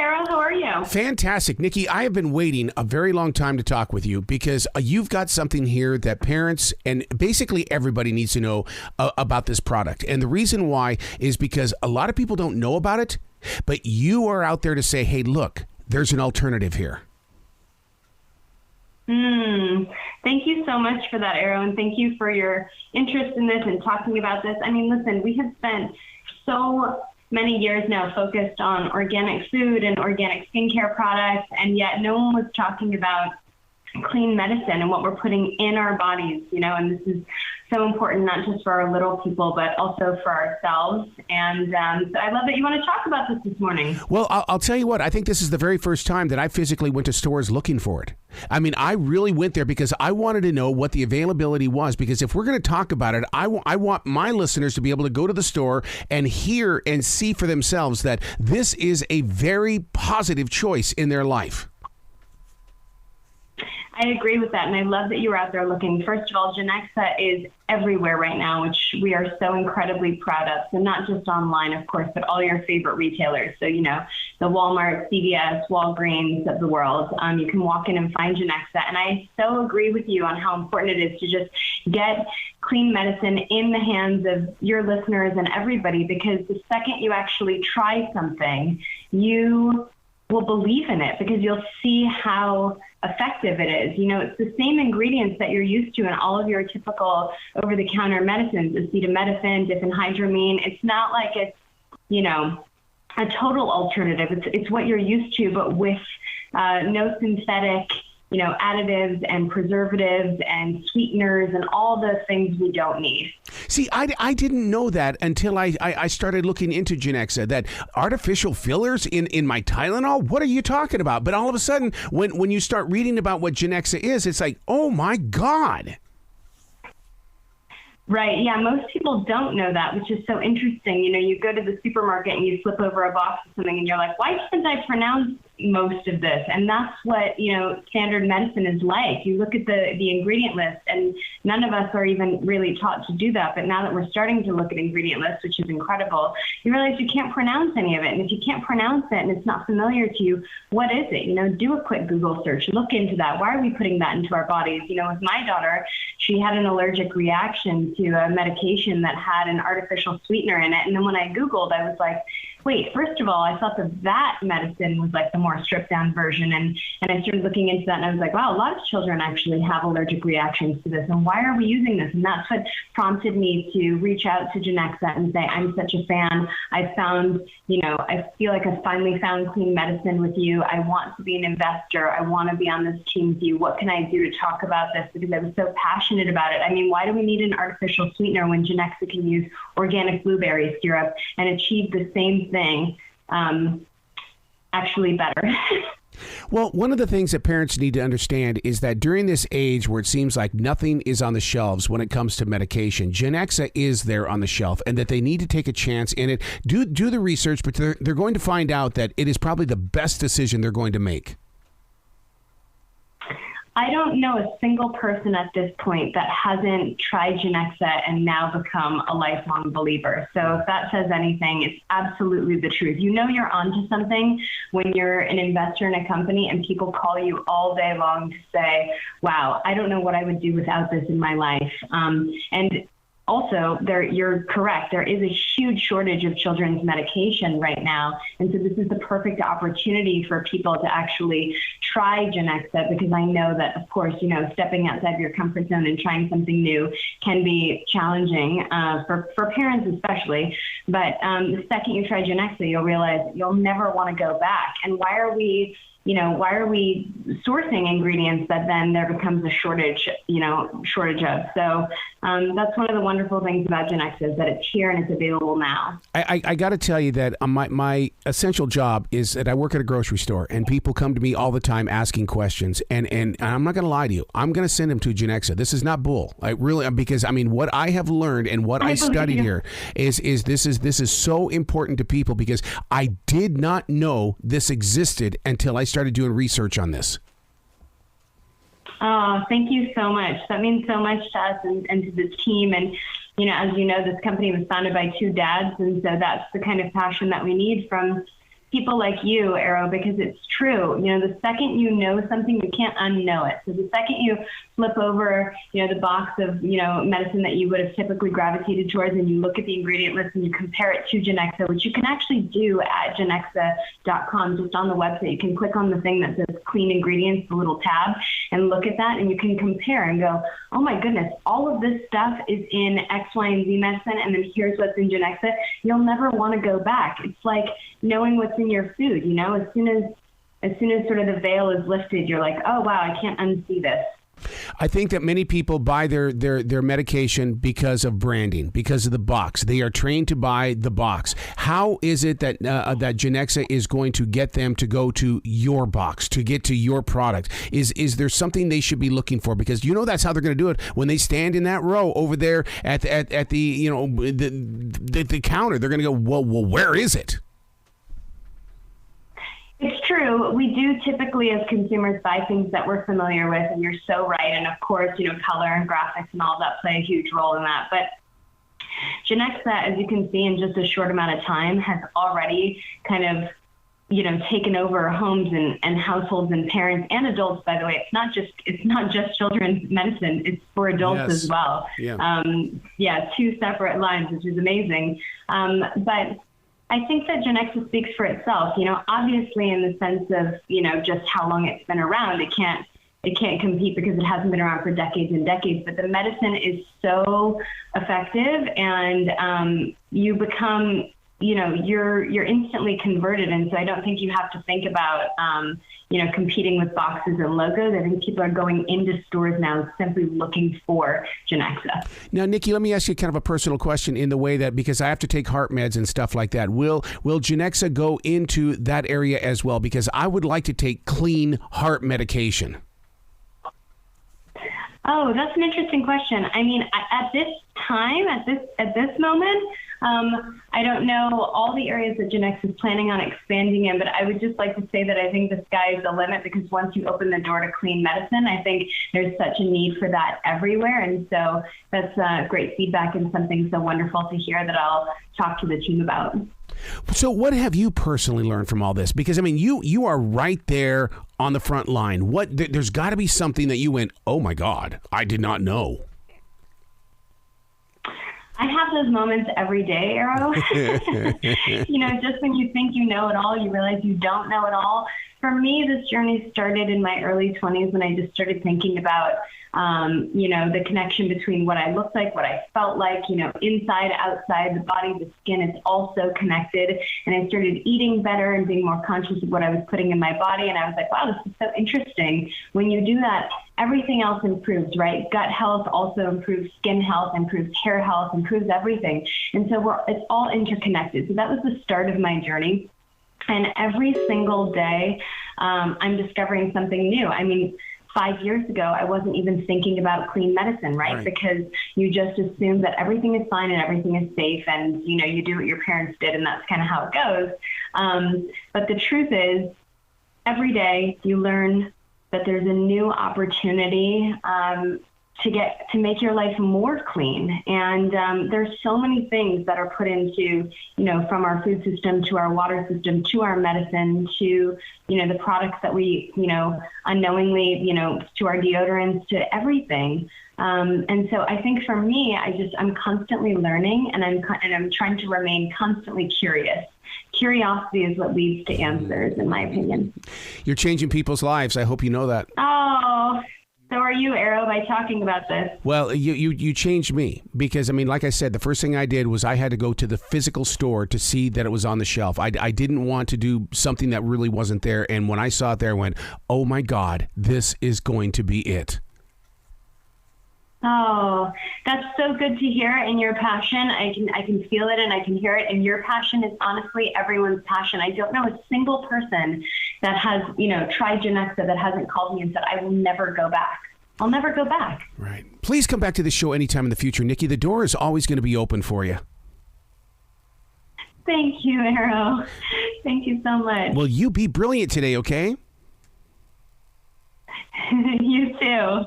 Arrow. How are you? Fantastic. Nikki, I have been waiting a very long time to talk with you because you've got something here that parents and basically everybody needs to know about this product. And the reason why is because a lot of people don't know about it, but you are out there to say, hey, look, there's an alternative here. Thank you so much for that, Arrow, and thank you for your interest in this and talking about this. I mean, listen, we have spent so many years now focused on organic food and organic skincare products, and yet no one was talking about clean medicine and what we're putting in our bodies, and this is so important, not just for our little people, but also for ourselves. And so I love that you want to talk about this morning. Well, I'll tell you what, I think this is the very first time that I physically went to stores looking for it. I mean, I really went there because I wanted to know what the availability was, because if we're going to talk about it, I want my listeners to be able to go to the store and hear and see for themselves that this is a very positive choice in their life. I agree with that, and I love that you're out there looking. First of all, Genexa is everywhere right now, which we are so incredibly proud of. So not just online, of course, but all your favorite retailers. So, the Walmart, CVS, Walgreens of the world. You can walk in and find Genexa. And I so agree with you on how important it is to just get clean medicine in the hands of your listeners and everybody, because the second you actually try something, you will believe in it because you'll see how effective it is. It's the same ingredients that you're used to in all of your typical over-the-counter medicines, acetaminophen, diphenhydramine. It's not like it's, a total alternative. It's what you're used to, but with no synthetic, additives and preservatives and sweeteners and all the things we don't need. See, I didn't know that until I started looking into Genexa, that artificial fillers in my Tylenol. What are you talking about? But all of a sudden, when you start reading about what Genexa is, it's like, oh my God. Right. Yeah. Most people don't know that, which is so interesting. You go to the supermarket and you flip over a box of something and you're like, why can't I pronounce most of this? And that's what, standard medicine is like. You look at the ingredient list, and none of us are even really taught to do that. But now that we're starting to look at ingredient lists, which is incredible, you realize you can't pronounce any of it. And if you can't pronounce it and it's not familiar to you, what is it? Do a quick Google search, look into that. Why are we putting that into our bodies? With my daughter, she had an allergic reaction to a medication that had an artificial sweetener in it. And then when I Googled, I was like, wait, first of all, I thought that medicine was like the more stripped down version. And I started looking into that, and I was like, wow, a lot of children actually have allergic reactions to this. And why are we using this? And that's what prompted me to reach out to Genexa and say, I'm such a fan. I found, I feel like I finally found clean medicine with you. I want to be an investor. I want to be on this team with you. What can I do to talk about this? Because I was so passionate about it. I mean, why do we need an artificial sweetener when Genexa can use organic blueberry syrup and achieve the same thing, actually better? Well, one of the things that parents need to understand is that during this age where it seems like nothing is on the shelves when it comes to medication, Genexa is there on the shelf, and that they need to take a chance in it. Do the research, but they're going to find out that it is probably the best decision they're going to make. I don't know a single person at this point that hasn't tried Genexa and now become a lifelong believer. So if that says anything, it's absolutely the truth. You're onto something when you're an investor in a company and people call you all day long to say, wow, I don't know what I would do without this in my life. And also, you're correct. There is a huge shortage of children's medication right now. And so this is the perfect opportunity for people to actually try Genexa, because I know that, of course, stepping outside your comfort zone and trying something new can be challenging for parents especially. But the second you try Genexa, you'll realize you'll never want to go back. And why are we sourcing ingredients that then there becomes a shortage of? So that's one of the wonderful things about Genexa, is that it's here and it's available now. I got to tell you that my essential job is that I work at a grocery store, and people come to me all the time asking questions, and I'm not going to lie to you. I'm going to send them to Genexa. This is not bull. Because what I have learned and what I studied here is this is so important to people, because I did not know this existed until I started doing research on this. Oh, thank you so much. That means so much to us and to the team. And, as you know, this company was founded by two dads. And so that's the kind of passion that we need from people like you, Arrow, because it's true. The second you know something, you can't unknow it. So the second you flip over, the box of, medicine that you would have typically gravitated towards, and you look at the ingredient list and you compare it to Genexa, which you can actually do at Genexa.com, just on the website. You can click on the thing that says clean ingredients, the little tab, and look at that, and you can compare and go, oh my goodness, all of this stuff is in X, Y, and Z medicine, and then here's what's in Genexa. You'll never want to go back. It's like knowing what's in your food. As soon as sort of the veil is lifted, you're like, oh wow, I can't unsee this. I think that many people buy their medication because of branding, because of the box. They are trained to buy the box. How is it that that Genexa is going to get them to go to your box, to get to your product? Is there something they should be looking for? Because that's how they're going to do it when they stand in that row over there at the the counter. They're going to go, well, where is it? It's true. We do typically, as consumers, buy things that we're familiar with, and you're so right. And of course, color and graphics and all of that play a huge role in that. But Genexa, as you can see, in just a short amount of time, has already kind of, taken over homes and households and parents and adults. By the way, it's not just children's medicine; it's for adults as well. Yeah. Two separate lines, which is amazing. But I think that Genexa speaks for itself, obviously in the sense of, just how long it's been around. It can't compete because it hasn't been around for decades and decades, but the medicine is so effective, and you become, you're instantly converted. And so I don't think you have to think about, competing with boxes and logos. I think people are going into stores now simply looking for Genexa. Now, Nikki, let me ask you kind of a personal question in the way that, because I have to take heart meds and stuff like that. Will Genexa go into that area as well? Because I would like to take clean heart medication. Oh, that's an interesting question. I mean, at this time, at this moment, I don't know all the areas that Genexa is planning on expanding in, but I would just like to say that I think the sky is the limit, because once you open the door to clean medicine, I think there's such a need for that everywhere. And so that's great feedback and something so wonderful to hear that I'll talk to the team about. So what have you personally learned from all this? Because, I mean, you are right there on the front line. There's got to be something that you went, oh, my God, I did not know. I have those moments every day, Arrow. Just when you think you know it all, you realize you don't know it all. For me, this journey started in my early 20s when I just started thinking about, the connection between what I looked like, what I felt like, inside, outside, the body, the skin, it's all so connected. And I started eating better and being more conscious of what I was putting in my body. And I was like, wow, this is so interesting. When you do that, everything else improves, right? Gut health also improves, skin health improves, hair health improves everything. And so it's all interconnected. So that was the start of my journey. And every single day, I'm discovering something new. I mean, 5 years ago, I wasn't even thinking about clean medicine, right? Because you just assume that everything is fine and everything is safe, and, you do what your parents did, and that's kind of how it goes. But the truth is, every day you learn that there's a new opportunity to make your life more clean. And there's so many things that are put into, from our food system to our water system to our medicine to, the products that we, unknowingly, to our deodorants, to everything. And so I think for me, I'm constantly learning, and I'm trying to remain constantly curious. Curiosity is what leads to answers, in my opinion. You're changing people's lives. I hope you know that. Oh, so are you, Arrow, by talking about this? Well, you changed me, because, I mean, like I said, the first thing I did was I had to go to the physical store to see that it was on the shelf. I didn't want to do something that really wasn't there. And when I saw it there, I went, oh, my God, this is going to be it. Oh, that's so good to hear. And your passion, I can feel it and I can hear it. And your passion is honestly everyone's passion. I don't know a single person that has, tried Genexa that hasn't called me and said, I will never go back. I'll never go back. Right. Please come back to the show anytime in the future, Nikki. The door is always going to be open for you. Thank you, Arrow. Thank you so much. Well, you be brilliant today, okay? You too.